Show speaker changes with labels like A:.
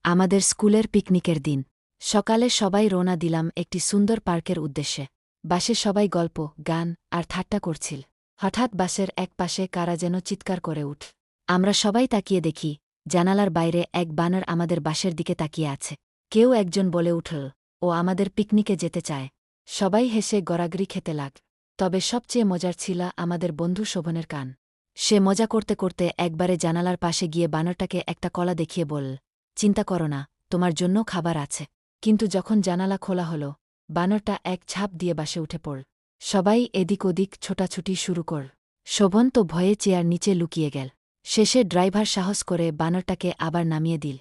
A: আমাদের স্কুলের পিকনিকের দিন। সকালে সবাই রওনা দিলাম একটি সুন্দর পার্কের উদ্দেশ্যে। বাসে সবাই গল্প, গান আর ঠাট্টা করছিল। হঠাৎ বাসের এক পাশে কারা যেন চিৎকার করে উঠল। আমরা সবাই তাকিয়ে দেখি, জানালার বাইরে এক বানর আমাদের বাসের দিকে তাকিয়ে আছে। কেউ একজন বলে উঠল, ও আমাদের পিকনিকে যেতে চায়। সবাই হেসে গড়াগড়ি খেতে লাগ। তবে সবচেয়ে মজার ছিল আমাদের বন্ধু শোভনের কান। সে মজা করতে করতে একবারে জানালার পাশে গিয়ে বানরটাকে একটা কলা দেখিয়ে বলল, চিন্তা করো না, তোমার জন্য খাবার আছে। কিন্তু যখন জানালা খোলা হল, বানরটা এক ঝাঁপ দিয়ে বাসে উঠে পড়ল। সবাই এদিক ওদিক ছোটাছুটি শুরু করল। শোভন তো ভয়ে চেয়ার নিচে লুকিয়ে গেল। শেষে ড্রাইভার সাহস করে বানরটাকে আবার নামিয়ে দিল।